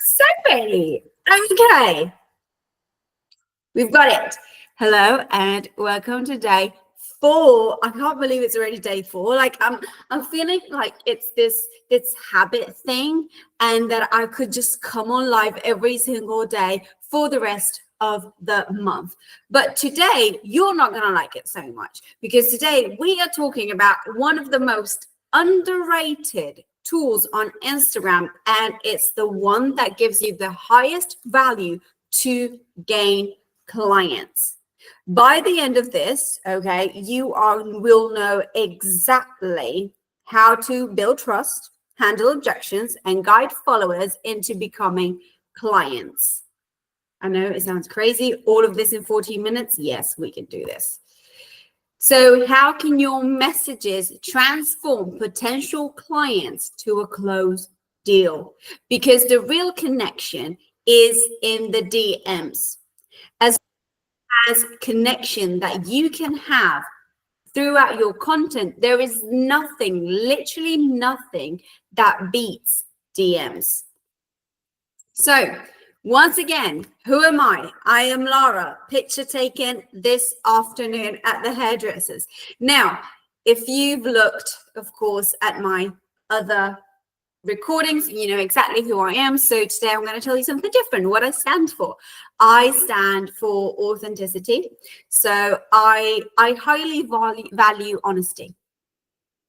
So many. Okay. We've got it. Hello and welcome to day 4. I can't believe it's already day 4. Like I'm feeling like it's this habit thing, and that I could just come on live every single day for the rest of the month. But today you're not going to like it so much, because today we are talking about one of the most underrated tools on Instagram, and it's the one that gives you the highest value to gain clients. By the end of this, okay, you will know exactly how to build trust, handle objections, and guide followers into becoming clients. I know it sounds crazy. All of this in 14 minutes. Yes, we can do this. So how can your messages transform potential clients to a closed deal? Because the real connection is in the DMs. As connection that you can have throughout your content, there is nothing, literally nothing, that beats DMs. So once again, who am I? I am Lara, picture taken this afternoon at the hairdressers. Now, if you've looked, of course, at my other recordings, you know exactly who I am. So today I'm going to tell you something different, what I stand for. I stand for authenticity. So I highly value honesty,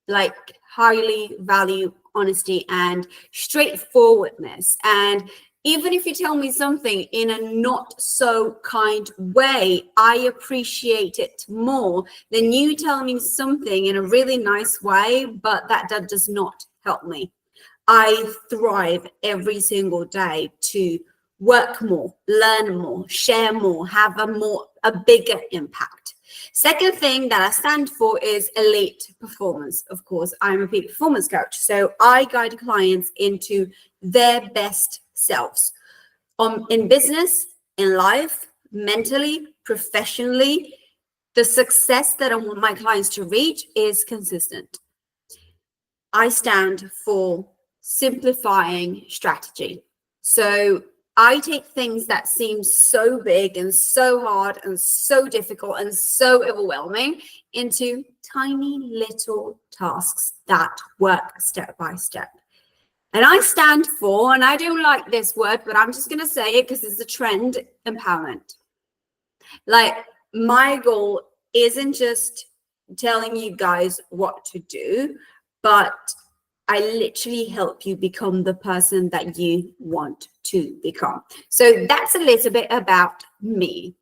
like highly value honesty and straightforwardness. And even if you tell me something in a not so kind way, I appreciate it more than you tell me something in a really nice way, but that does not help me. I thrive every single day to work more, learn more, share more, have a bigger impact. Second thing that I stand for is elite performance. Of course, I'm a peak performance coach. So I guide clients into their best selves in business, in life, mentally, professionally. The success that I want my clients to reach is consistent. I stand for simplifying strategy. So I take things that seem so big and so hard and so difficult and so overwhelming into tiny little tasks that work step by step. And I stand for, and I don't like this word, but I'm just going to say it because it's a trend, empowerment. Like, my goal isn't just telling you guys what to do, but I literally help you become the person that you want to become. So that's a little bit about me.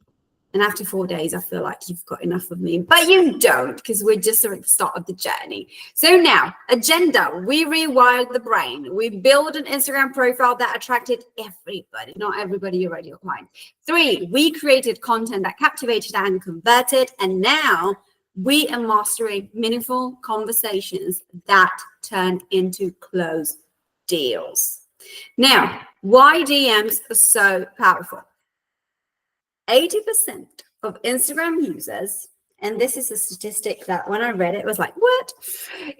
And after 4 days, I feel like you've got enough of me, but you don't, because we're just at the start of the journey. So now, agenda, we rewired the brain. We build an Instagram profile that attracted everybody, not everybody your ideal client. 3, we created content that captivated and converted. And now we are mastering meaningful conversations that turn into closed deals. Now, why DMs are so powerful? 80% of Instagram users, and this is a statistic that when I read it was like, what?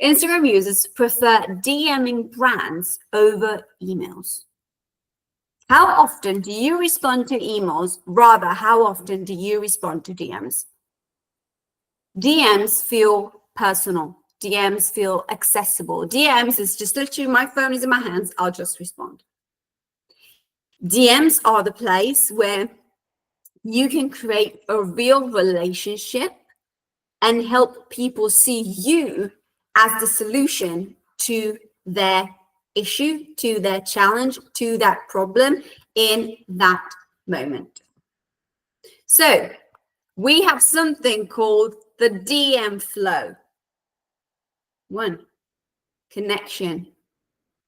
Instagram users prefer DMing brands over emails. How often do you respond to emails? Rather, how often do you respond to DMs? DMs feel personal. DMs feel accessible. DMs is just literally, my phone is in my hands, I'll just respond. DMs are the place where you can create a real relationship and help people see you as the solution to their issue, to their challenge, to that problem in that moment. So we have something called the DM flow. 1, connection.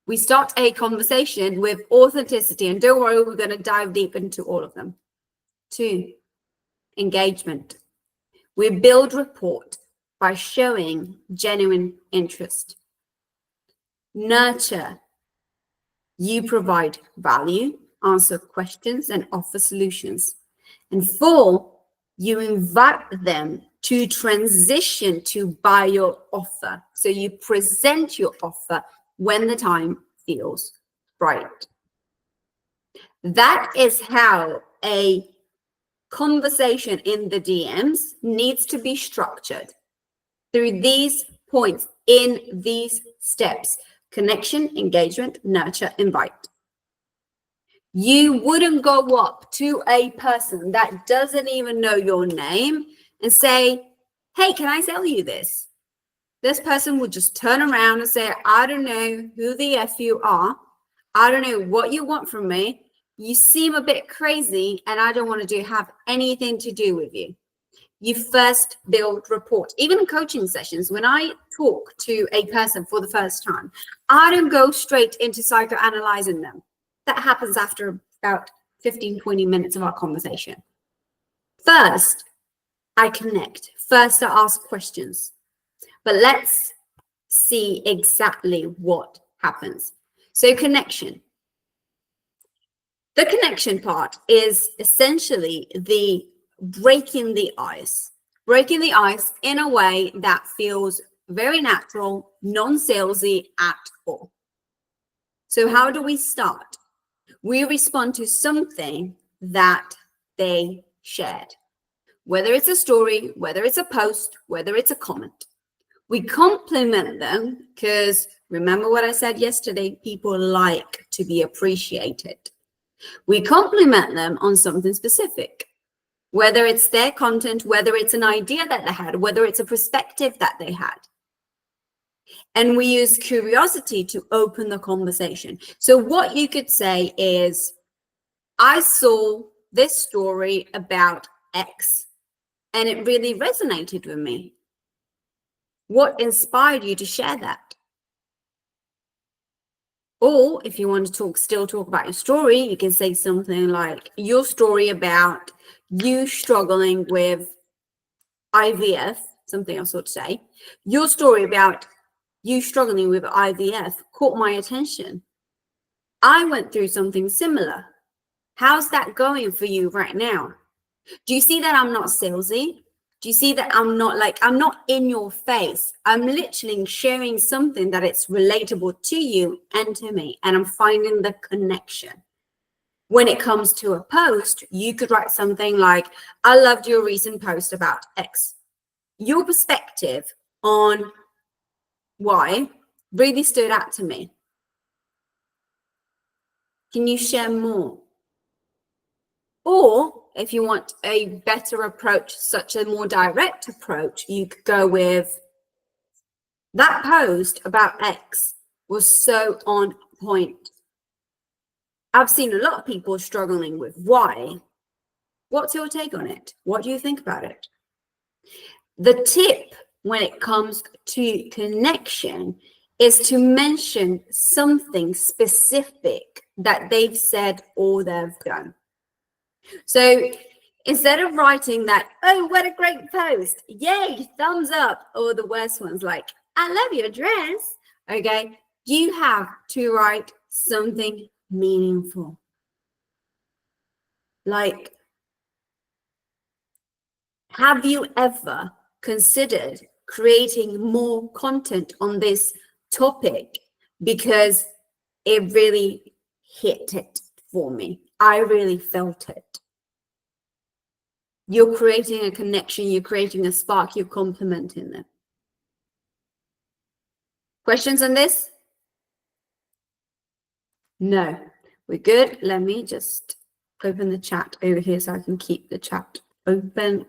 We start a conversation with authenticity, and don't worry, we're going to dive deep into all of them. 2, engagement. We build rapport by showing genuine interest. Nurture. You provide value, answer questions, and offer solutions. And 4, you invite them to transition to buy your offer. So you present your offer when the time feels right. That is how a conversation in the DMs needs to be structured, through these points, in these steps: connection, engagement, nurture, invite. You wouldn't go up to a person that doesn't even know your name and say, hey, can I sell you this? This person would just turn around and say, I don't know who the F you are. I don't know what you want from me. You seem a bit crazy and I don't want to have anything to do with you. You first build rapport. Even in coaching sessions, when I talk to a person for the first time, I don't go straight into psychoanalyzing them. That happens after about 15, 20 minutes of our conversation. First, I connect. First, I ask questions. But let's see exactly what happens. So connection. The connection part is essentially the breaking the ice in a way that feels very natural, non-salesy at all. So how do we start? We respond to something that they shared, whether it's a story, whether it's a post, whether it's a comment. We compliment them because remember what I said yesterday, people like to be appreciated. We compliment them on something specific, whether it's their content, whether it's an idea that they had, whether it's a perspective that they had. And we use curiosity to open the conversation. So what you could say is, I saw this story about X and it really resonated with me. What inspired you to share that? Or if you want to still talk about your story, you can say something like your story about you struggling with IVF, something else to say. Your story about you struggling with IVF caught my attention. I went through something similar. How's that going for you right now? Do you see that I'm not salesy? Do you see that I'm not in your face? I'm literally sharing something that it's relatable to you and to me, and I'm finding the connection. When it comes to a post, you could write something like, I loved your recent post about X. Your perspective on Y really stood out to me. Can you share more? Or if you want a better approach, such a more direct approach, you could go with, that post about X was so on point. I've seen a lot of people struggling with Y. What's your take on it? What do you think about it? The tip when it comes to connection is to mention something specific that they've said or they've done. So instead of writing that, oh, what a great post, yay, thumbs up, or the worst ones like, I love your dress, okay, you have to write something meaningful. Like, have you ever considered creating more content on this topic? Because it really hit it for me. I really felt it. You're creating a connection, you're creating a spark, you're complimenting them. Questions on this? No, we're good. Let me just open the chat over here so I can keep the chat open.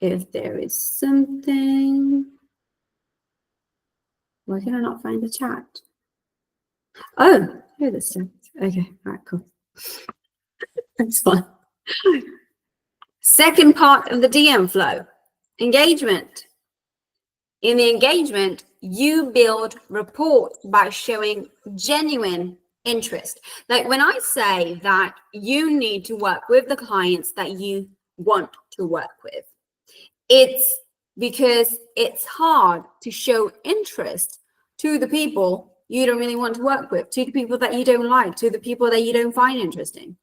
If there is something, why can I not find the chat? Oh, here it is. Okay, all right, cool. That's fine. Second part of the DM flow, engagement. In the engagement, you build rapport by showing genuine interest. Like when I say that you need to work with the clients that you want to work with, it's because it's hard to show interest to the people you don't really want to work with, to the people that you don't like, to the people that you don't find interesting.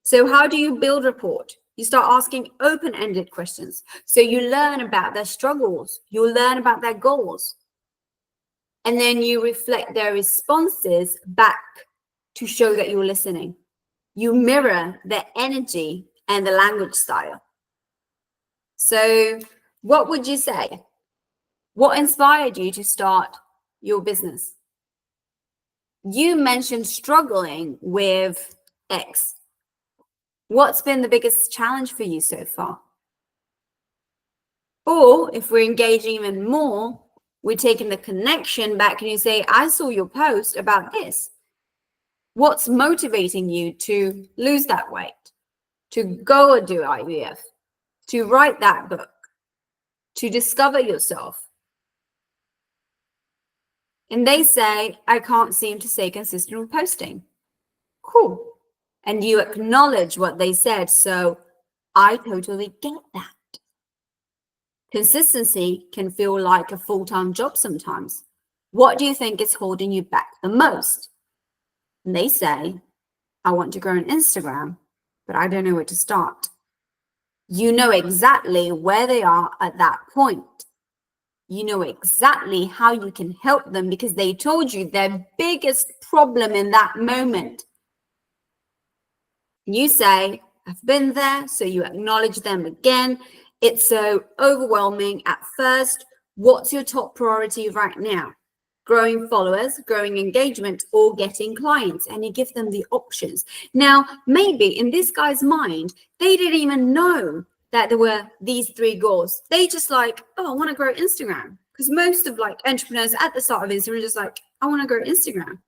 So how do you build rapport? You start asking open-ended questions. So you learn about their struggles, you learn about their goals, and then you reflect their responses back to show that you're listening. You mirror their energy and the language style. So what would you say? What inspired you to start your business? You mentioned struggling with X. What's been the biggest challenge for you so far? Or if we're engaging even more, we're taking the connection back and you say, I saw your post about this. What's motivating you to lose that weight, to go and do IVF, to write that book, to discover yourself? And they say, I can't seem to stay consistent with posting. Cool. And you acknowledge what they said. So I totally get that. Consistency can feel like a full-time job sometimes. What do you think is holding you back the most? And they say, I want to grow an Instagram, but I don't know where to start. You know exactly where they are at that point. You know exactly how you can help them because they told you their biggest problem in that moment. You say, I've been there, so you acknowledge them again. It's so overwhelming at first. What's your top priority right now? Growing followers, growing engagement, or getting clients? And you give them the options. Now, maybe in this guy's mind, they didn't even know that there were these three goals. They just like, oh, I want to grow Instagram. Because most of like entrepreneurs at the start of Instagram are just like, I want to grow Instagram.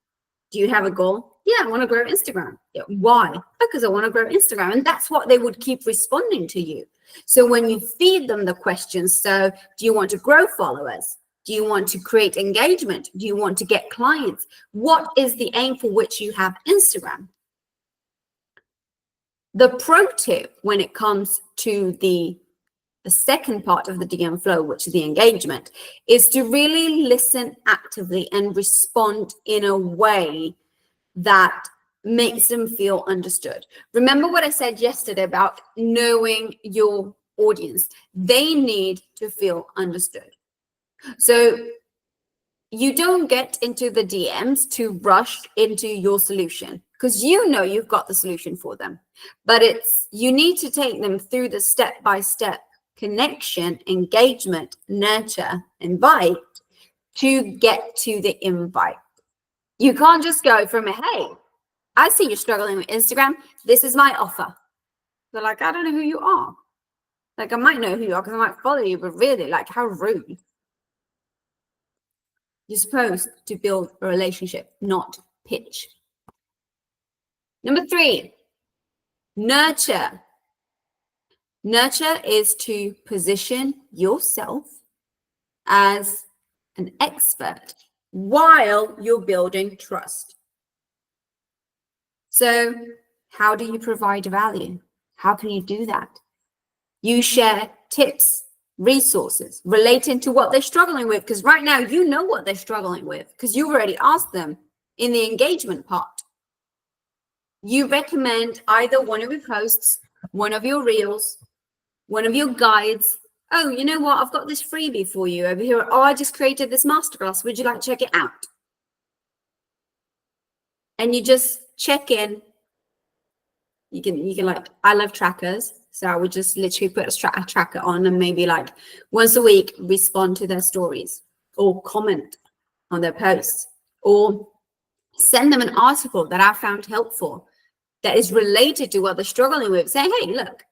Do you have a goal? Yeah, I want to grow Instagram. Yeah, why? Because I want to grow Instagram. And that's what they would keep responding to you. So when you feed them the questions, so do you want to grow followers? Do you want to create engagement? Do you want to get clients? What is the aim for which you have Instagram? The pro tip when it comes to the second part of the DM flow, which is the engagement, is to really listen actively and respond in a way that makes them feel understood. Remember what I said yesterday about knowing your audience. They need to feel understood. So you don't get into the DMs to rush into your solution because you know you've got the solution for them. But you need to take them through the step-by-step connection, engagement, nurture, invite to get to the invite. You can't just go from, hey, I see you're struggling with Instagram. This is my offer. They're like, I don't know who you are. Like, I might know who you are because I might follow you, but really, like, how rude. You're supposed to build a relationship, not pitch. Number 3, nurture. Nurture is to position yourself as an expert while you're building trust. So how do you provide value? How can you do that? You share tips, resources relating to what they're struggling with, because right now you know what they're struggling with because you've already asked them in the engagement part. You recommend either one of your posts, one of your reels, one of your guides. Oh, you know what? I've got this freebie for you over here. Oh, I just created this masterclass. Would you like to check it out? And you just check in. You can like, I love trackers. So I would just literally put a tracker on and maybe like once a week respond to their stories or comment on their posts or send them an article that I found helpful that is related to what they're struggling with. Say, hey, look,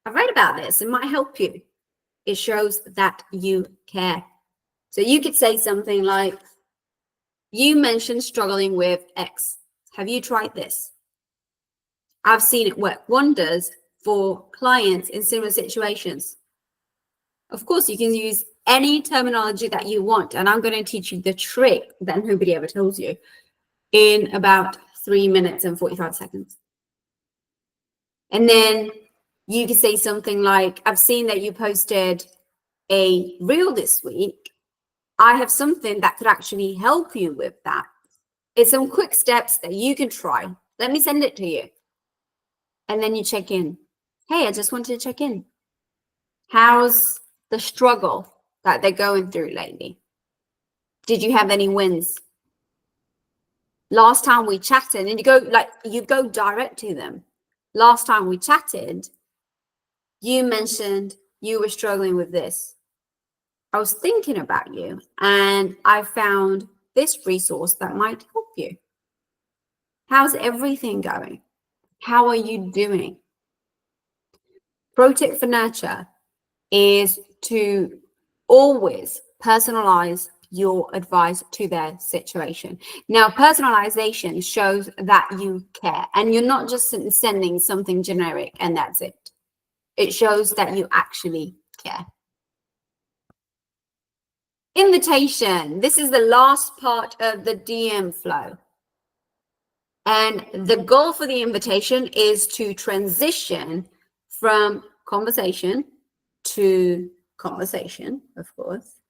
I've read about this. It might help you. It shows that you care. So you could say something like, you mentioned struggling with X. Have you tried this? I've seen it work wonders for clients in similar situations. Of course, you can use any terminology that you want, and I'm going to teach you the trick that nobody ever tells you in about 3 minutes and 45 seconds. And then you can say something like, I've seen that you posted a reel this week. I have something that could actually help you with that. It's some quick steps that you can try. Let me send it to you. And then you check in. Hey, I just wanted to check in. How's the struggle that they're going through lately? Did you have any wins? last time we chatted, and you go direct to them. Last time we chatted, you mentioned you were struggling with this. I was thinking about you, and I found this resource that might help you. How's everything going? How are you doing? Pro tip for nurture is to always personalize your advice to their situation. Now, personalization shows that you care, and you're not just sending something generic and that's it. It shows that you actually care. Invitation. This is the last part of the DM flow. And the goal for the invitation is to transition from conversation to conversation, of course,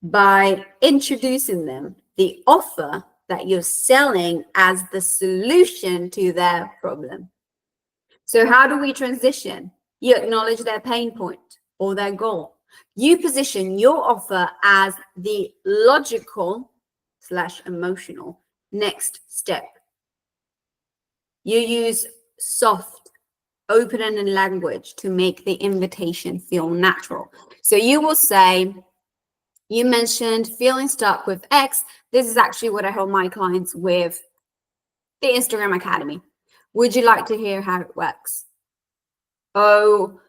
by introducing them the offer that you're selling as the solution to their problem. So how do we transition? You acknowledge their pain point or their goal. You position your offer as the logical/emotional next step. You use soft, open-ended language to make the invitation feel natural. So you will say, you mentioned feeling stuck with X. This is actually what I help my clients with the Instagram Academy. Would you like to hear how it works? Oh,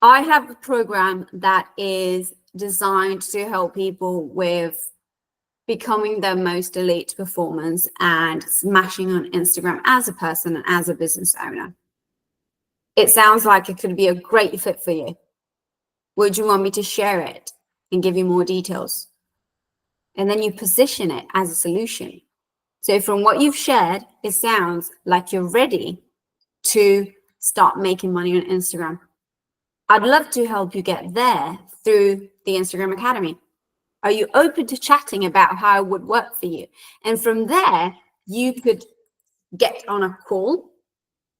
I have a program that is designed to help people with becoming their most elite performance and smashing on Instagram as a person and as a business owner. It sounds like it could be a great fit for you. Would you want me to share it and give you more details? And then you position it as a solution. So from what you've shared, it sounds like you're ready to start making money on Instagram. I'd love to help you get there through the Instagram Academy. Are you open to chatting about how it would work for you? And from there, you could get on a call.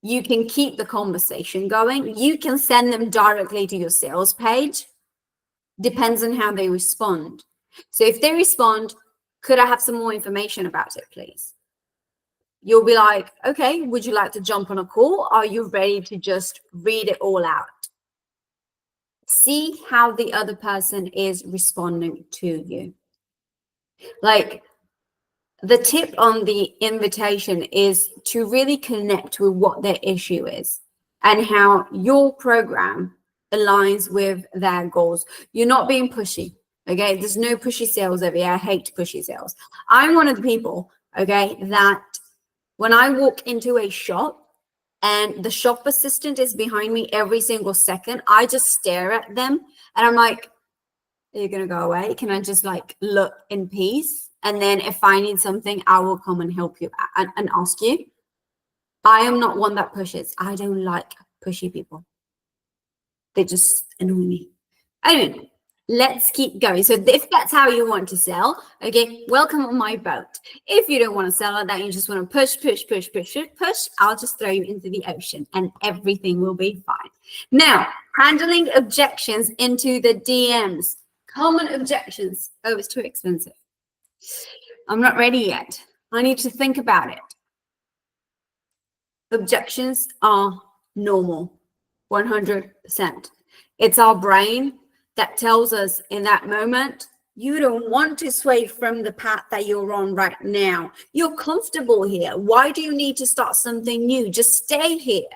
You can keep the conversation going. You can send them directly to your sales page. Depends on how they respond. So if they respond, could I have some more information about it, please? You'll be like, okay, would you like to jump on a call? Are you ready to just read it all out? See how the other person is responding to you. Like, the tip on the invitation is to really connect with what their issue is and how your program aligns with their goals. You're not being pushy, okay? There's no pushy sales over here. I hate pushy sales. I'm one of the people, okay, that when I walk into a shop and the shop assistant is behind me every single second, I just stare at them and I'm like, are you going to go away? Can I just like look in peace? And then if I need something, I will come and help you and ask you. I am not one that pushes. I don't like pushy people. They just annoy me. Anyway, let's keep going. So if that's how you want to sell, okay, welcome on my boat. If you don't want to sell it, that you just want to push, I'll just throw you into the ocean and everything will be fine. Now, handling objections into the DMs. Common objections. Oh, it's too expensive. I'm not ready yet. I need to think about it. Objections are normal, 100%. It's our brain that tells us in that moment, you don't want to sway from the path that you're on right now. You're comfortable here. Why do you need to start something new? Just stay here.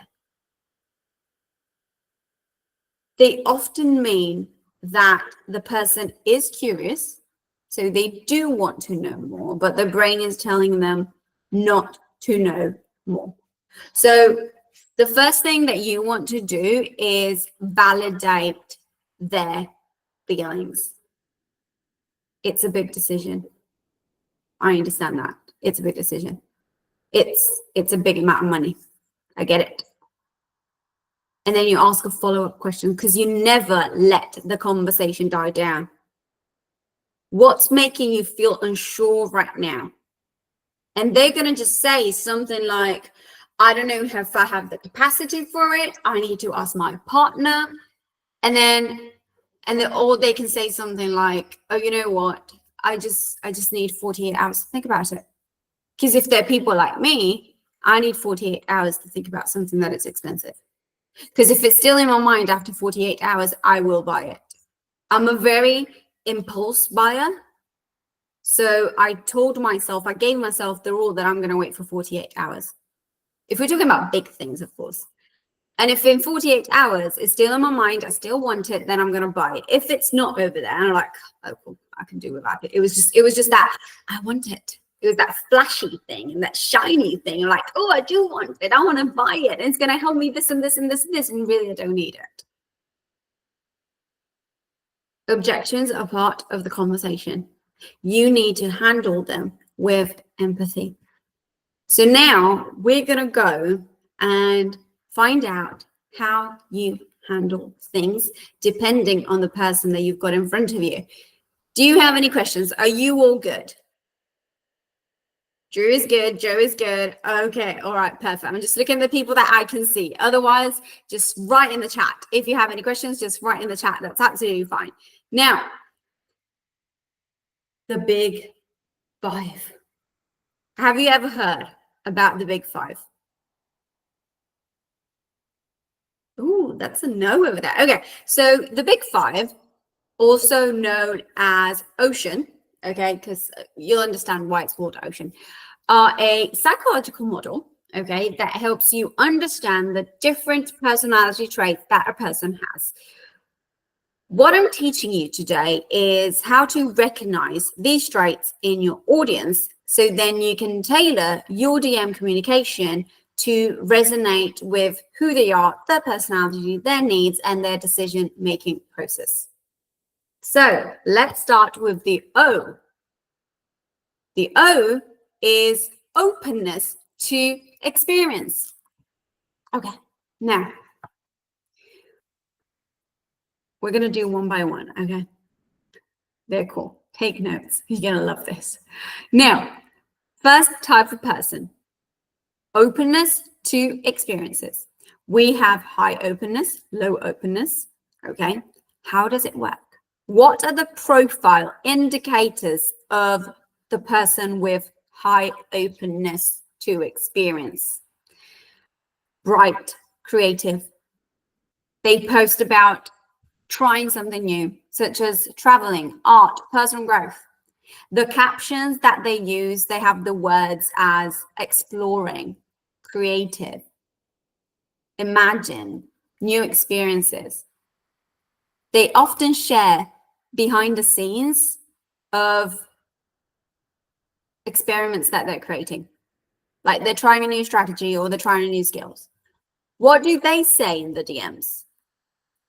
They often mean that the person is curious, so they do want to know more, but the brain is telling them not to know more. So the first thing that you want to do is validate their feelings. It's a big decision. I understand that. It's a big decision. It's a big amount of money. I get it. And then you ask a follow-up question because you never let the conversation die down. What's making you feel unsure right now? And they're going to just say something like, I don't know if I have the capacity for it. I need to ask my partner. And then or they can say something like, oh, you know what? I just need 48 hours to think about it. Because if they're people like me, I need 48 hours to think about something that is expensive. Because if it's still in my mind after 48 hours, I will buy it. I'm a very impulse buyer. So I gave myself the rule that I'm going to wait for 48 hours. If we're talking about big things, of course. And if in 48 hours it's still in my mind, I still want it, then I'm going to buy it. If it's not over there, and I'm like, oh, cool, I can do without it. It was just that I want it. It was that flashy thing and that shiny thing. Like, oh, I do want it. I want to buy it. And it's going to help me this and this and this and this. And really, I don't need it. Objections are part of the conversation. You need to handle them with empathy. So now we're going to go and find out how you handle things depending on the person that you've got in front of you. Do you have any questions? Are you all good? Drew is good. Joe is good. Okay. All right. Perfect. I'm just looking at the people that I can see. Otherwise, just write in the chat. If you have any questions, just write in the chat. That's absolutely fine. Now, the big five. Have you ever heard about the big five? Ooh, that's a no over there. Okay. So the big five, also known as ocean, okay, because you'll understand why it's called ocean, are a psychological model, okay, that helps you understand the different personality traits that a person has. What I'm teaching you today is how to recognize these traits in your audience, so then you can tailor your DM communication to resonate with who they are, their personality, their needs, and their decision-making process. So let's start with the O. The O is openness to experience. Okay, now we're going to do one by one, okay? Very cool. Take notes. You're going to love this. Now, first type of person, openness to experiences. We have high openness, low openness, okay? How does it work? What are the profile indicators of the person with high openness to experience? Bright, creative. They post about trying something new, such as traveling, art, personal growth. The captions that they use, they have the words as exploring, creative, imagine, new experiences. They often share behind the scenes of experiments that they're creating. Like they're trying a new strategy or they're trying new skills. What do they say in the DMs?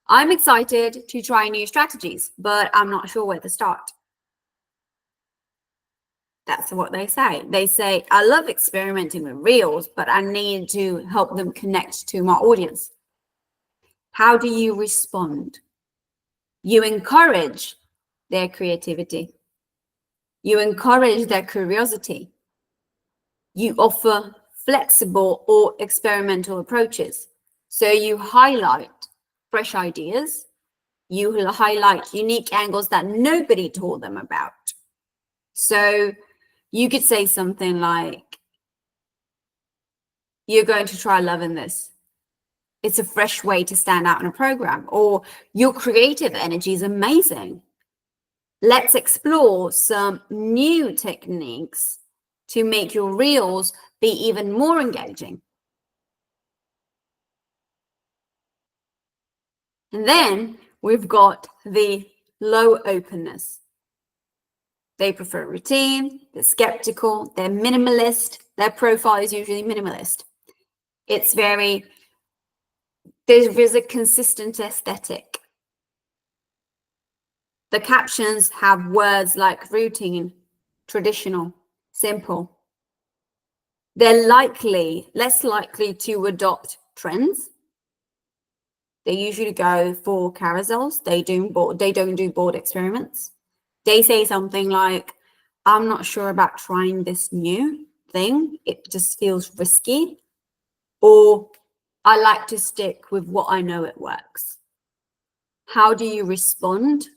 I'm excited to try new strategies, but I'm not sure where to start. That's what they say. They say, I love experimenting with reels, but I need to help them connect to my audience. How do you respond? You encourage their creativity. You encourage their curiosity. You offer flexible or experimental approaches. So you highlight fresh ideas. You highlight unique angles that nobody told them about. So you could say something like, you're going to try loving this. It's a fresh way to stand out in a program. Or your creative energy is amazing. Let's explore some new techniques to make your reels be even more engaging. And then we've got the low openness. They prefer routine, they're skeptical, they're minimalist. Their profile is usually minimalist. It's very, there's a consistent aesthetic. The captions have words like routine, traditional, simple. They're less likely to adopt trends. They usually go for carousels. They don't do board experiments. They say something like, I'm not sure about trying this new thing. It just feels risky. Or I like to stick with what I know it works. How do you respond?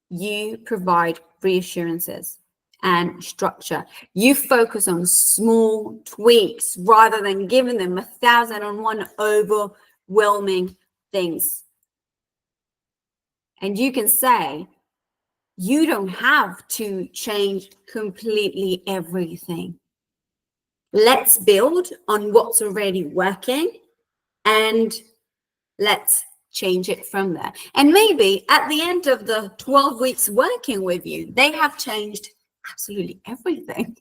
You provide reassurances. and structure. You focus on small tweaks rather than giving them 1,001 overwhelming things. And you can say, you don't have to change completely everything. Let's build on what's already working and let's change it from there. And maybe at the end of the 12 weeks working with you, they have changed absolutely everything.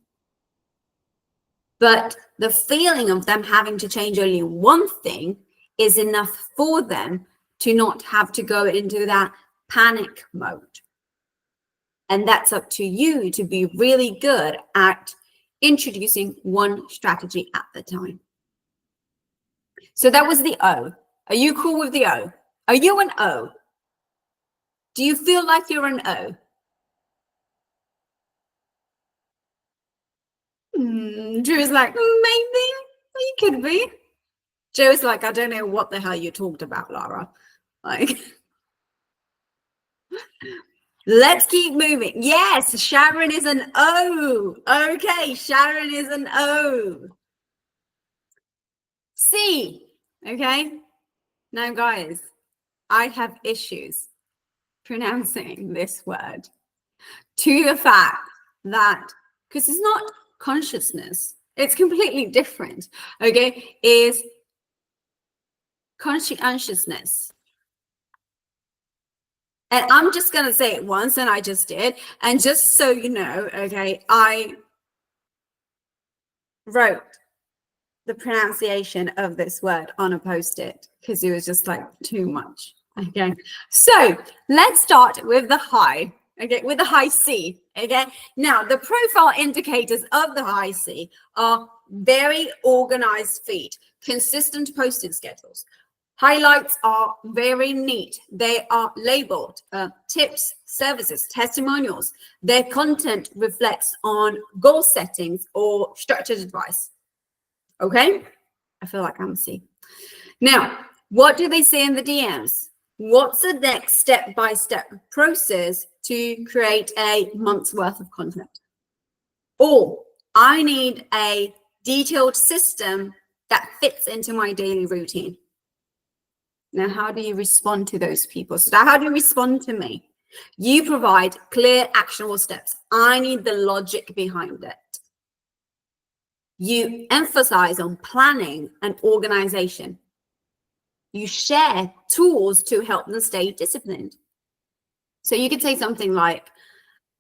But the feeling of them having to change only one thing is enough for them to not have to go into that panic mode. And that's up to you to be really good at introducing one strategy at the time. So that was the O. Are you cool with the O? Are you an O? Do you feel like you're an O? Drew's like, maybe. You could be. Joe's like, I don't know what the hell you talked about, Lara. Like, let's keep moving. Yes, Sharon is an O. Okay, Sharon is an O. C. Okay. Now, guys, I have issues pronouncing this word to the fact that, because it's not consciousness, it's completely different. Okay, is conscientiousness. And I'm just going to say it once, and I just did. And just so you know, okay, I wrote the pronunciation of this word on a Post-it because it was just like too much. Okay, so let's start with the high. Okay, with the high C. Okay, now the profile indicators of the high C are very organized feed, consistent posting schedules. Highlights are very neat. They are labeled tips, services, testimonials. Their content reflects on goal settings or structured advice. Okay, I feel like I'm C. Now, what do they say in the DMs? What's the next step-by-step process to create a month's worth of content? Or I need a detailed system that fits into my daily routine. Now, how do you respond to those people? So how do you respond to me? You provide clear, actionable steps. I need the logic behind it. You emphasize on planning and organization. You share tools to help them stay disciplined. So you could say something like,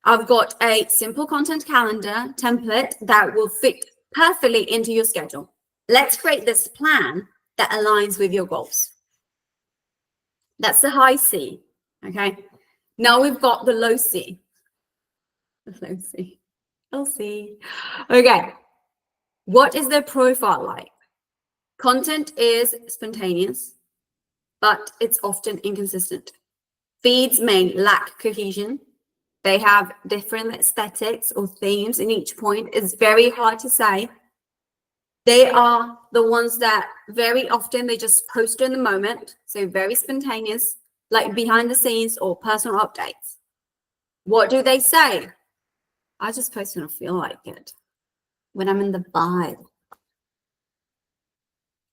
I've got a simple content calendar template that will fit perfectly into your schedule. Let's create this plan that aligns with your goals. That's the high C, okay? Now we've got the low C. The low C. Low C. Okay. What is their profile like? Content is spontaneous, but it's often inconsistent. Feeds may lack cohesion. They have different aesthetics or themes in each point. It's very hard to say. They are the ones that very often they just post in the moment. So very spontaneous, like behind the scenes or personal updates. What do they say? I just post when I feel like it. When I'm in the vibe.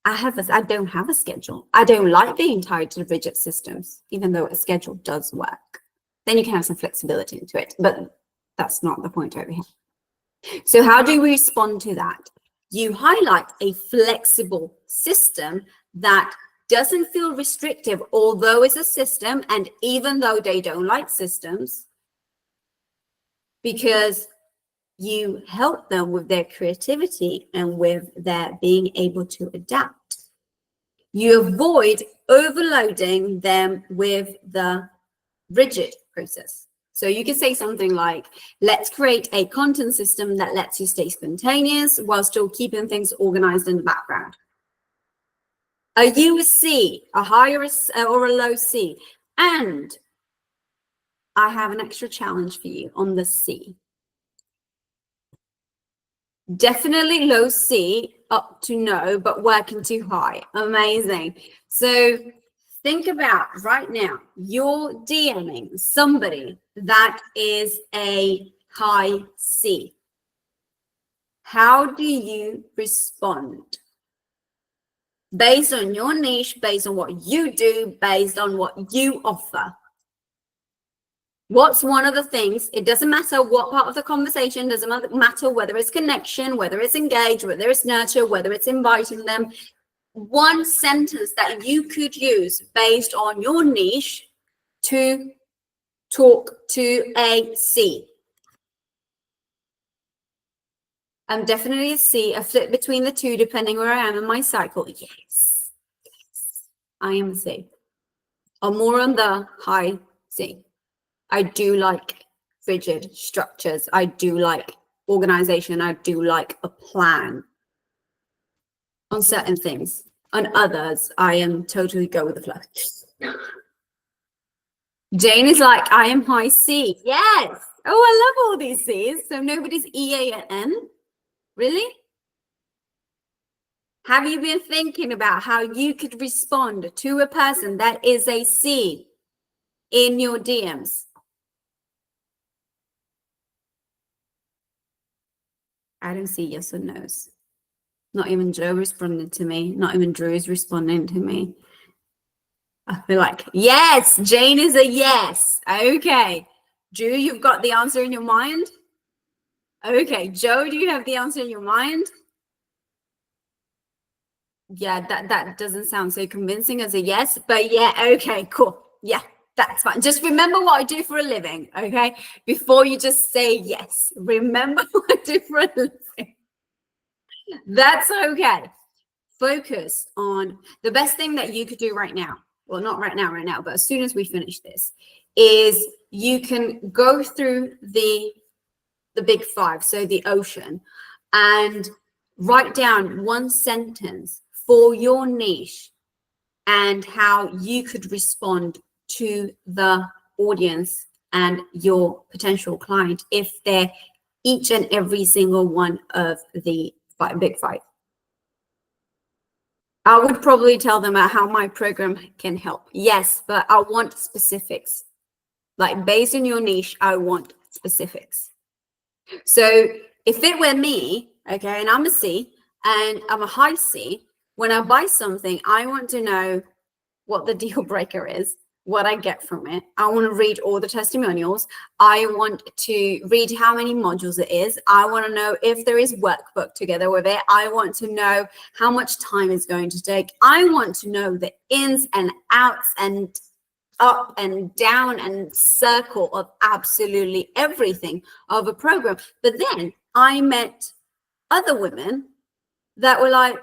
I don't have a schedule. I don't like being tied to rigid systems, even though a schedule does work. Then you can have some flexibility into it, but that's not the point over here. So how do we respond to that? You highlight a flexible system that doesn't feel restrictive, although it's a system, and even though they don't like systems, because you help them with their creativity and with their being able to adapt. You avoid overloading them with the rigid process. So you can say something like, let's create a content system that lets you stay spontaneous while still keeping things organized in the background. Are you a C, a higher or a low C? And I have an extra challenge for you on the C. Definitely low C, up to no, but working too high. Amazing. So think about right now, you're DMing somebody that is a high C. How do you respond? Based on your niche, based on what you do, based on what you offer. What's one of the things? It doesn't matter what part of the conversation, doesn't matter whether it's connection, whether it's engage, whether it's nurture, whether it's inviting them. One sentence that you could use based on your niche to talk to a C. I'm definitely a C. I flip between the two depending where I am in my cycle. Yes, I am a C. I'm more on the high C. I do like rigid structures. I do like organization. I do like a plan on certain things. On others, I am totally go with the flow. Jane is like, I am high C. Yes. Oh, I love all these C's. So nobody's E, A, and N. Really? Have you been thinking about how you could respond to a person that is a C in your DMs? I don't see yes or no's. Not even Joe responded to me. Not even Drew is responding to me. I feel like, yes, Jane is a yes. Okay. Drew, you've got the answer in your mind? Okay. Joe, do you have the answer in your mind? Yeah, that doesn't sound so convincing as a yes, but yeah, okay, cool. Yeah, that's fine. Just remember what I do for a living, okay? Before you just say yes, remember what I do for a living. That's okay. Focus on the best thing that you could do right now. Well, not right now, but as soon as we finish this, is you can go through the big five, so the ocean, and write down one sentence for your niche and how you could respond to the audience and your potential client if they're each and every single one of the big five. I would probably tell them how my program can help. Yes, but I want specifics. Like based on your niche, I want specifics. So if it were me, okay, and I'm a C and I'm a high C, when I buy something, I want to know what the deal breaker is, what I get from it. I want to read all the testimonials. I want to read how many modules it is. I want to know if there is workbook together with it. I want to know how much time it's going to take. I want to know the ins and outs and up and down and circle of absolutely everything of a program. But then I met other women that were like,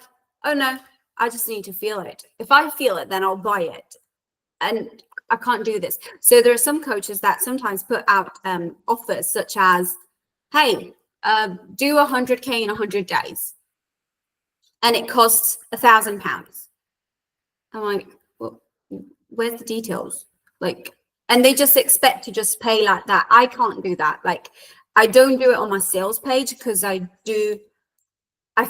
oh no, I just need to feel it. If I feel it, then I'll buy it. And I can't do this. So there are some coaches that sometimes put out offers such as, hey, do 100K in 100 days. And it costs £1,000. I'm like, well, where's the details? Like, and they just expect to just pay like that. I can't do that. Like, I don't do it on my sales page because I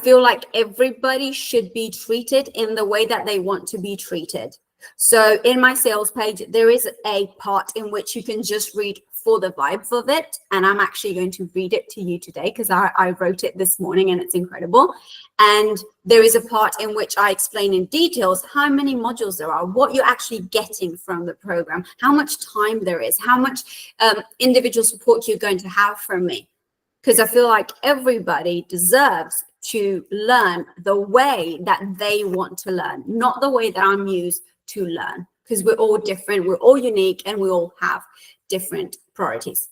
feel like everybody should be treated in the way that they want to be treated. So in my sales page, there is a part in which you can just read for the vibes of it. And I'm actually going to read it to you today because I wrote it this morning and it's incredible. And there is a part in which I explain in details how many modules there are, what you're actually getting from the program, how much time there is, how much individual support you're going to have from me. Because I feel like everybody deserves to learn the way that they want to learn, not the way that I'm used to learn, because we're all different, we're all unique, and we all have different priorities.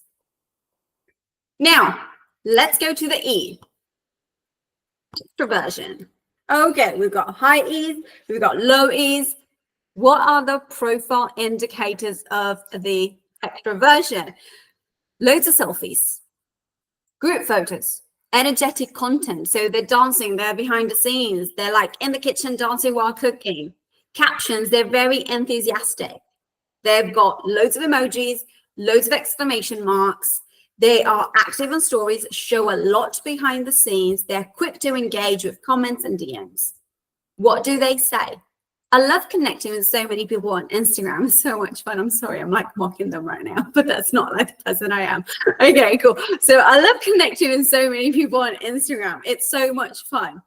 Now, let's go to the E, extroversion. Okay, we've got high E's, we've got low E's. What are the profile indicators of the extroversion? Loads of selfies, group photos, energetic content. So they're dancing, they're behind the scenes, they're like in the kitchen dancing while cooking. Captions, they're very enthusiastic. They've got loads of emojis, loads of exclamation marks. They are active on stories, show a lot behind the scenes. They're quick to engage with comments and DMs. What do they say? I love connecting with so many people on Instagram. It's so much fun. I'm sorry, I'm like mocking them right now, but that's not like the person I am. Okay, cool. So I love connecting with so many people on Instagram. It's so much fun.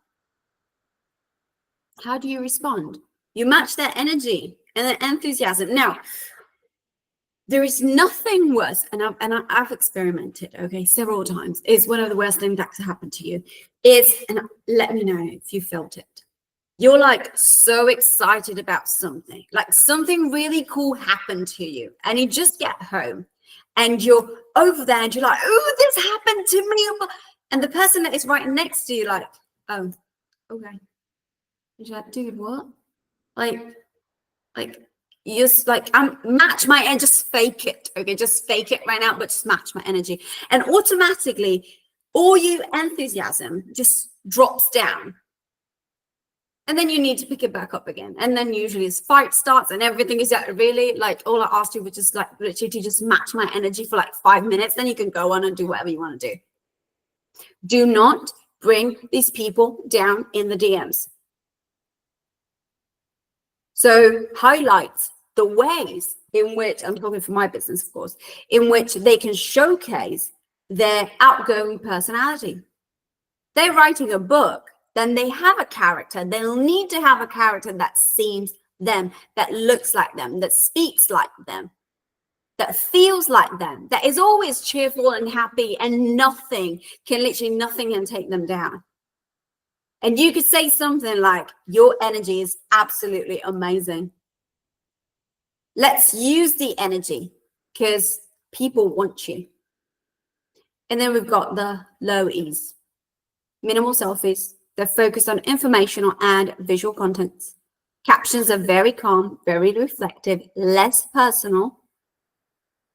How do you respond? You match their energy and their enthusiasm. Now, there is nothing worse, and I've experimented, okay, several times. It's one of the worst things that could happen to you. And let me know if you felt it. You're like so excited about something, like something really cool happened to you, and you just get home and you're over there and you're like, oh, this happened to me. And the person that is right next to you, like, oh, okay. And you're like, dude, what? Like you're like, match my and just fake it. Okay, just fake it right now, but just match my energy. And automatically all your enthusiasm just drops down. And then you need to pick it back up again. And then usually this fight starts and everything is really like, all I asked you was just like literally to just match my energy for like 5 minutes. Then you can go on and do whatever you want to do. Do not bring these people down in the DMs. So highlight the ways in which, I'm talking for my business, of course, in which they can showcase their outgoing personality. They're writing a book, then they have a character. They'll need to have a character that seems them, that looks like them, that speaks like them, that feels like them, that is always cheerful and happy, and nothing can take them down. And you could say something like, your energy is absolutely amazing. Let's use the energy because people want you. And then we've got the low E's. Minimal selfies. They're focused on informational and visual contents. Captions are very calm, very reflective, less personal.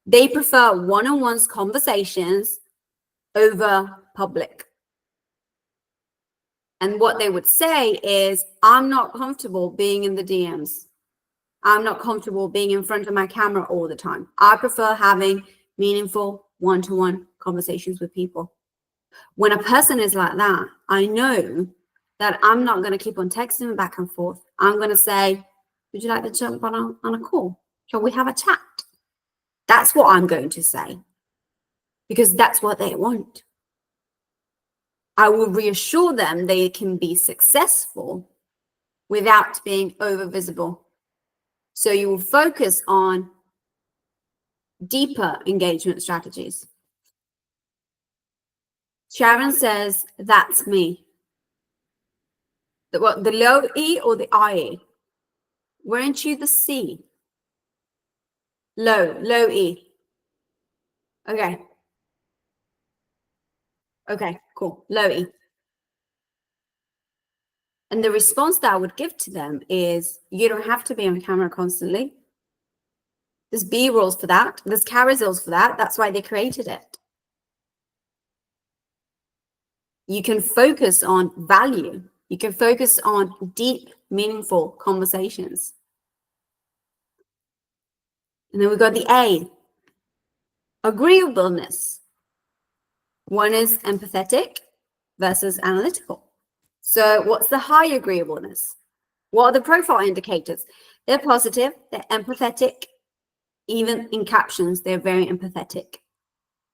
They prefer one-on-one conversations over public. And what they would say is, I'm not comfortable being in the DMs. I'm not comfortable being in front of my camera all the time. I prefer having meaningful one-to-one conversations with people. When a person is like that, I know that I'm not going to keep on texting back and forth. I'm going to say, would you like to jump on a call? Shall we have a chat? That's what I'm going to say, because that's what they want. I will reassure them they can be successful without being over visible. So you will focus on deeper engagement strategies. Sharon says, that's me. The low E or the IE? Weren't you the C? Low E. Okay. Okay, cool. Low E. And the response that I would give to them is, you don't have to be on camera constantly. There's B-rolls for that. There's carousels for that. That's why they created it. You can focus on value. You can focus on deep, meaningful conversations. And then we've got the A, agreeableness. One is empathetic versus analytical. So what's the high agreeableness? What are the profile indicators? They're positive, they're empathetic. Even in captions, they're very empathetic.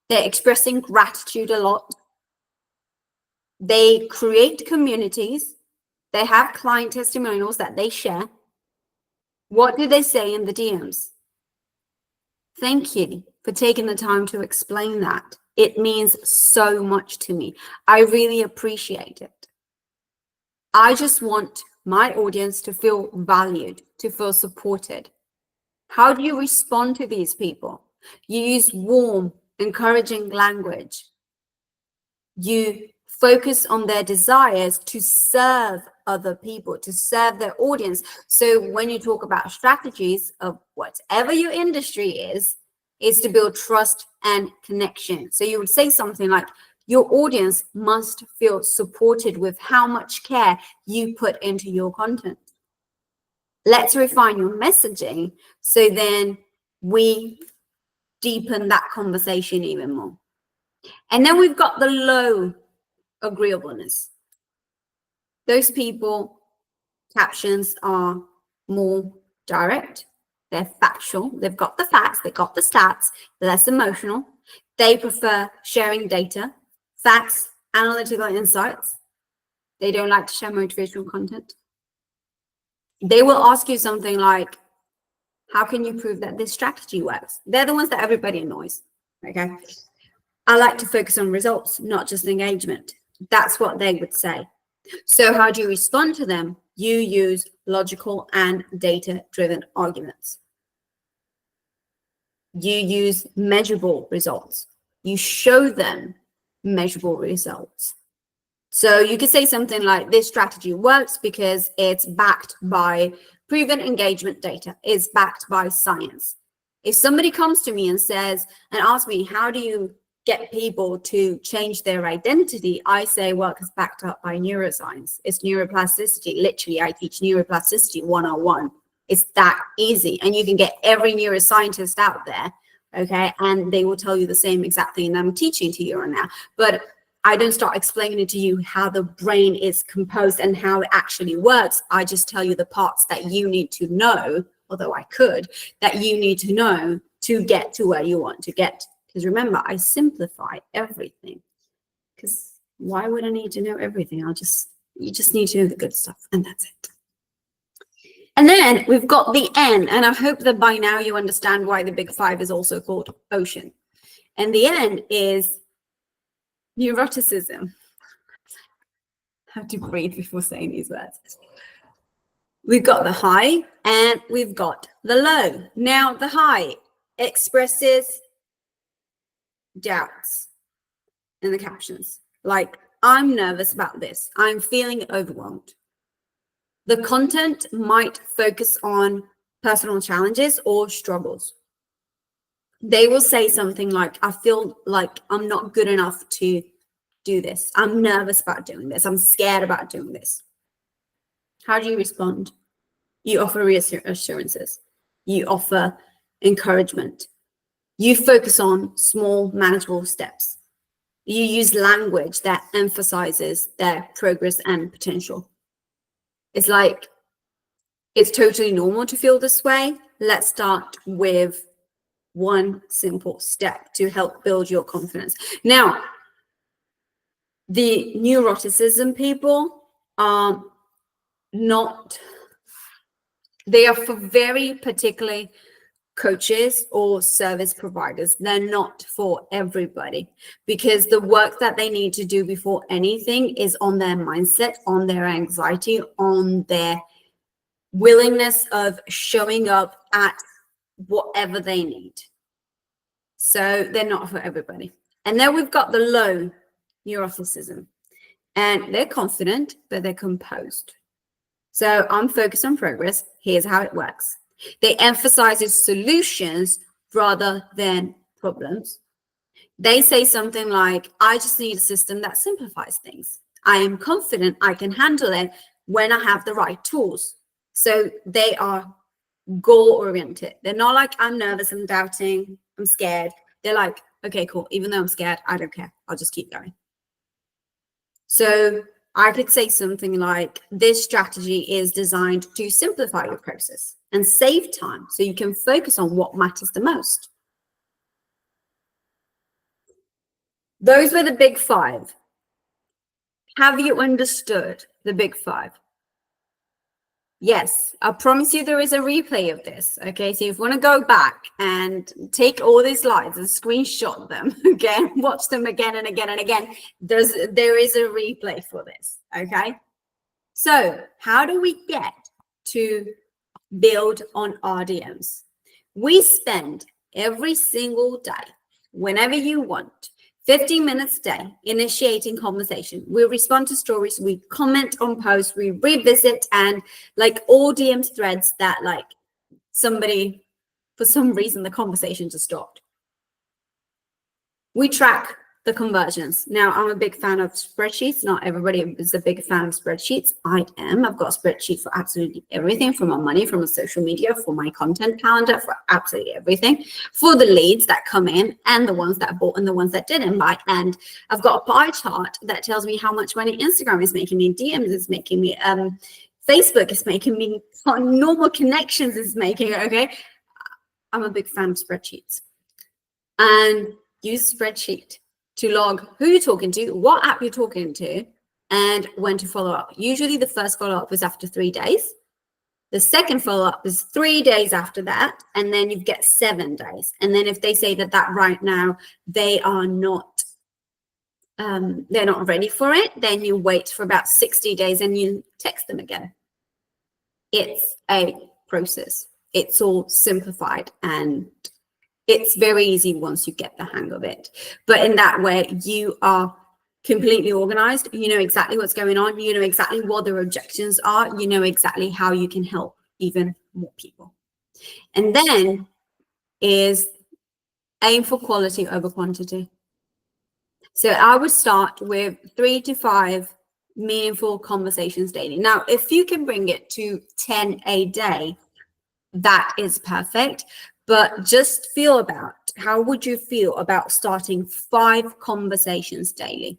They're expressing gratitude a lot. They create communities. They have client testimonials that they share. What do they say in the DMs? Thank you for taking the time to explain that. It means so much to me. I really appreciate it. I just want my audience to feel valued, to feel supported. How do you respond to these people? You use warm, encouraging language. You focus on their desires to serve other people, to serve their audience. So when you talk about strategies of whatever your industry is to build trust and connection. So you would say something like, your audience must feel supported with how much care you put into your content. Let's refine your messaging so then we deepen that conversation even more. And then we've got the low agreeableness. Those people, captions are more direct, they're factual, they've got the facts, they've got the stats, they're less emotional. They prefer sharing data, facts, analytical insights. They don't like to share motivational content. They will ask you something like, how can you prove that this strategy works? They're the ones that everybody annoys, okay? I like to focus on results, not just engagement. That's what they would say. So how do you respond to them? You use logical and data-driven arguments. You use measurable results. You show them measurable results. So you could say something like, this strategy works because it's backed by proven engagement data. It's backed by science. If somebody comes to me and says, and asks me, how do you get people to change their identity? I say, well, it's backed up by neuroscience. It's neuroplasticity. Literally, I teach neuroplasticity 101. It's that easy. And you can get every neuroscientist out there, okay? And they will tell you the same exact thing that I'm teaching to you right now. But I don't start explaining it to you how the brain is composed and how it actually works. I just tell you the parts that you need to know, although I could, that you need to know to get to where you want to get. Because remember, I simplify everything. Because why would I need to know everything? You just need to know the good stuff, and that's it. And then we've got the N, and I hope that by now you understand why the big five is also called ocean. And the N is neuroticism. I have to breathe before saying these words. We've got the high and we've got the low. Now, the high expresses doubts in the captions. Like, I'm nervous about this. I'm feeling overwhelmed. The content might focus on personal challenges or struggles. They will say something like, I feel like I'm not good enough to do this. I'm nervous about doing this. I'm scared about doing this. How do you respond? You offer reassurances. You offer encouragement. You focus on small, manageable steps. You use language that emphasizes their progress and potential. It's like, it's totally normal to feel this way. Let's start with one simple step to help build your confidence. Now, the neuroticism people are not, they are for very particular coaches or service providers. They're not for everybody, because the work that they need to do before anything is on their mindset, on their anxiety, on their willingness of showing up at whatever they need. So they're not for everybody. And then we've got the low neuroticism, and they're confident, but they're composed. So I'm focused on progress. Here's how it works. They emphasize solutions rather than problems. They say something like, I just need a system that simplifies things. I am confident I can handle it when I have the right tools. So they are goal-oriented. They're not like, I'm nervous, I'm doubting, I'm scared. They're like, okay, cool. Even though I'm scared, I don't care. I'll just keep going. So I could say something like, this strategy is designed to simplify your process and save time so you can focus on what matters the most. Those were the big five. Have you understood the big five? Yes, I promise you there is a replay of this. Okay, so if you want to go back and take all these slides and screenshot them, okay, watch them again and again and again, there is a replay for this. Okay, so how do we get to build on RDMs? We spend every single day, whenever you want, 15 minutes a day initiating conversation. We respond to stories, we comment on posts, we revisit, and like all DMs threads that like somebody, for some reason, the conversation just stopped. We track the conversions. Now, I'm a big fan of spreadsheets. Not everybody is a big fan of spreadsheets. I am. I've got a spreadsheet for absolutely everything, from my money, from my social media, for my content calendar, for absolutely everything, for the leads that come in and the ones that bought and the ones that didn't buy. And I've got a pie chart that tells me how much money Instagram is making me, DMs is making me, Facebook is making me, normal connections is making it, okay? I'm a big fan of spreadsheets. And use spreadsheet to log who you're talking to, what app you're talking to, and when to follow up. Usually the first follow-up is after 3 days. The second follow-up is 3 days after that, and then you get 7 days. And then if they say that right now they are not, they're not ready for it, then you wait for about 60 days and you text them again. It's a process. It's all simplified and it's very easy once you get the hang of it. But in that way, you are completely organized. You know exactly what's going on. You know exactly what their objections are. You know exactly how you can help even more people. And then is aim for quality over quantity. So I would start with 3 to 5 meaningful conversations daily. Now, if you can bring it to 10 a day, that is perfect. But just feel about, how would you feel about starting 5 conversations daily?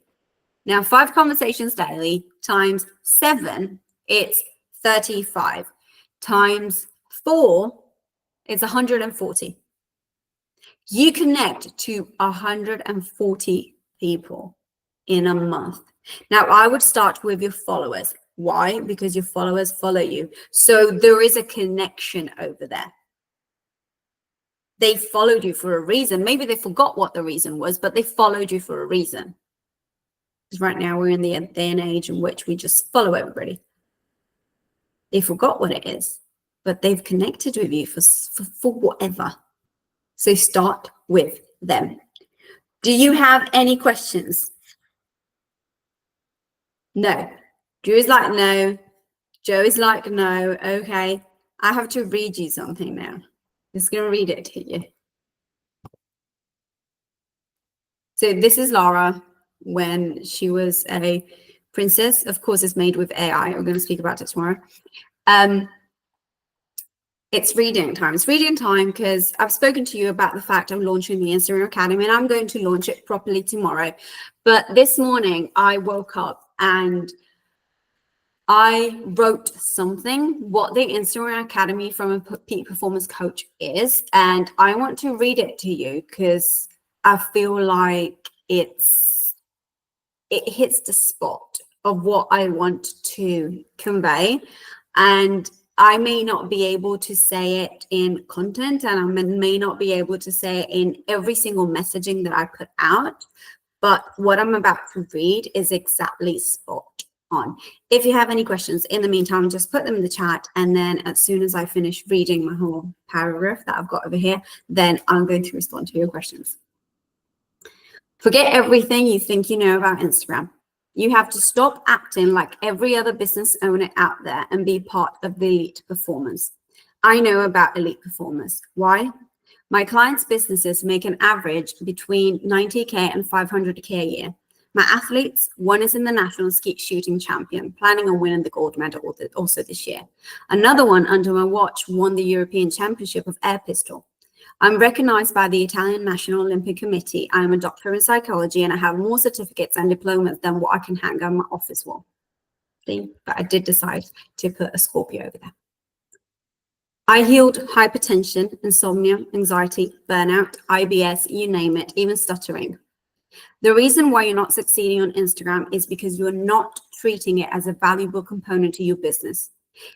Now, 5 conversations daily times 7, it's 35. Times 4, it's 140. You connect to 140 people in a month. Now, I would start with your followers. Why? Because your followers follow you. So there is a connection over there. They followed you for a reason. Maybe they forgot what the reason was, but they followed you for a reason. Because right now we're in the day and age in which we just follow everybody. They forgot what it is, but they've connected with you for whatever. So start with them. Do you have any questions? No. Drew is like, no. Joe is like, no. Okay. I have to read you something now. I'm just going to read it to you. So this is Lara when she was a princess. Of course, it's made with AI. We're going to speak about it tomorrow. It's reading time. It's reading time because I've spoken to you about the fact I'm launching the Instagram Academy, and I'm going to launch it properly tomorrow. But this morning I woke up and I wrote something, what the Instagram Academy from a peak performance coach is, and I want to read it to you because I feel like it hits the spot of what I want to convey. And I may not be able to say it in content, and I may not be able to say it in every single messaging that I put out, but what I'm about to read is exactly spot on. If you have any questions in the meantime, just put them in the chat, and then as soon as I finish reading my whole paragraph that I've got over here, then I'm going to respond to your questions. Forget everything you think you know about Instagram. You have to stop acting like every other business owner out there and be part of the elite performers. I know about elite performers. Why? My clients' businesses make an average between 90K and 500K a year. My athletes, one is in the national skeet shooting champion, planning on winning the gold medal also this year. Another one under my watch won the European Championship of air pistol. I'm recognized by the Italian National Olympic Committee. I am a doctor in psychology, and I have more certificates and diplomas than what I can hang on my office wall. See? But I did decide to put a Scorpio over there. I healed hypertension, insomnia, anxiety, burnout, IBS, you name it, even stuttering. The reason why you're not succeeding on Instagram is because you're not treating it as a valuable component to your business.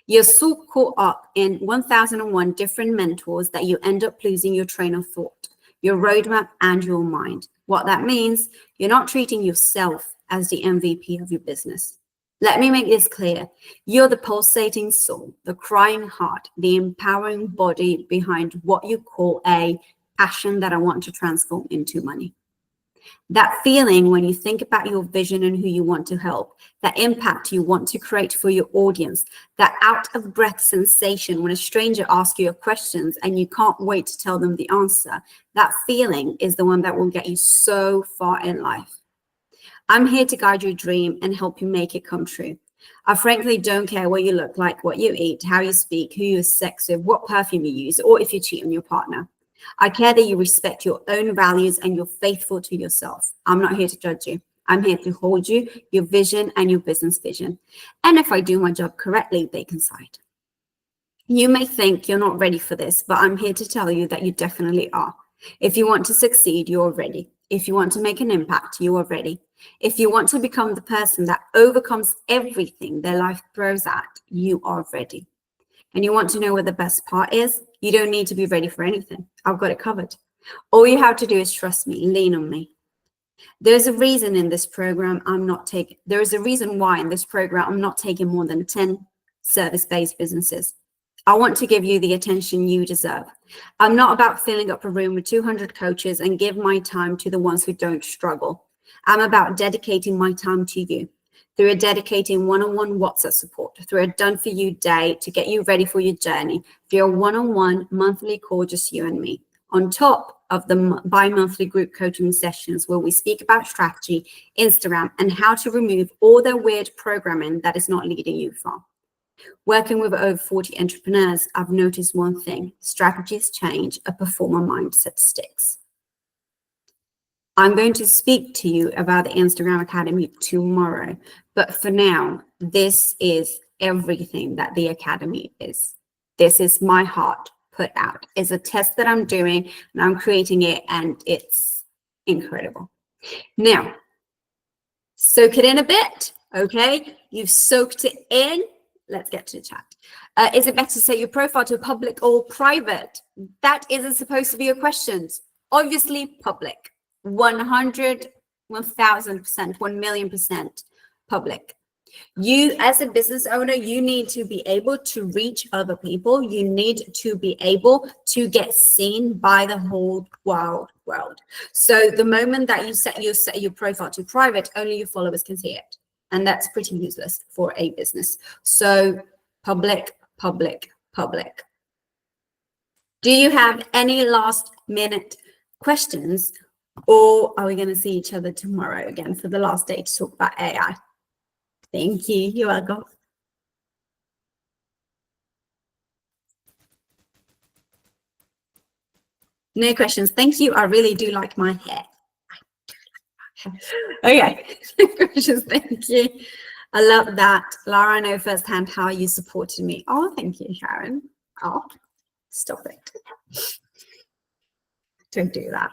You're so caught up in 1001 different mentors that you end up losing your train of thought, your roadmap, and your mind. What that means, you're not treating yourself as the MVP of your business. Let me make this clear. You're the pulsating soul, the crying heart, the empowering body behind what you call a passion that I want to transform into money. That feeling when you think about your vision and who you want to help, that impact you want to create for your audience, that out of breath sensation when a stranger asks you questions and you can't wait to tell them the answer, that feeling is the one that will get you so far in life. I'm here to guide your dream and help you make it come true. I frankly don't care what you look like, what you eat, how you speak, who you sex with, what perfume you use, or if you cheat on your partner. I care that you respect your own values and you're faithful to yourself. I'm not here to judge you. I'm here to hold you, your vision and your business vision. And if I do my job correctly, they can cite. You may think you're not ready for this, but I'm here to tell you that you definitely are. If you want to succeed, you're ready. If you want to make an impact, you are ready. If you want to become the person that overcomes everything their life throws at, you are ready. And you want to know what the best part is? You don't need to be ready for anything. I've got it covered. All you have to do is trust me, lean on me. There's a reason in this program there is a reason why in this program I'm not taking more than 10 service-based businesses. I want to give you the attention you deserve. I'm not about filling up a room with 200 coaches and give my time to the ones who don't struggle. I'm about dedicating my time to you through a dedicating one-on-one WhatsApp support, through a done-for-you day to get you ready for your journey, through a one-on-one monthly call, just you and me, on top of the bi-monthly group coaching sessions where we speak about strategy, Instagram, and how to remove all the weird programming that is not leading you far. Working with over 40 entrepreneurs, I've noticed one thing: strategies change, a performer mindset sticks. I'm going to speak to you about the Instagram Academy tomorrow, but for now, this is everything that the Academy is. This is my heart put out. It's a test that I'm doing and I'm creating it, and it's incredible. Now, soak it in a bit, okay? You've soaked it in. Let's get to the chat. Is it better to set your profile to public or private? That isn't supposed to be a question. Obviously, public. 100, 1000%, 1,000,000% public. You, as a business owner, you need to be able to reach other people. You need to be able to get seen by the whole world. So the moment that you set your profile to private, only your followers can see it. And that's pretty useless for a business. So public, public, public. Do you have any last minute questions, or are we going to see each other tomorrow again for the last day to talk about AI? Thank you. You're welcome. No questions. Thank you. I really do like my hair. Okay. No questions. Thank you. I love that. Lara, I know firsthand how you supported me. Oh, thank you, Sharon. Oh, stop it. Don't do that.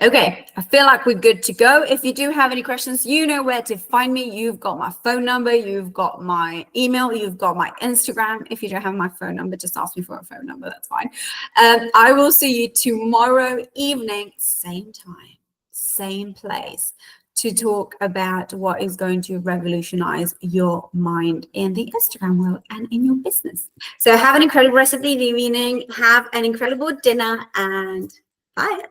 Okay, I feel like we're good to go. If you do have any questions, you know where to find me. You've got my phone number, you've got my email, you've got my Instagram. If you don't have my phone number, just ask me for a phone number, that's fine. I will see you tomorrow evening, same time, same place, to talk about what is going to revolutionize your mind in the Instagram world and in your business. So have an incredible rest of the evening, have an incredible dinner, and bye.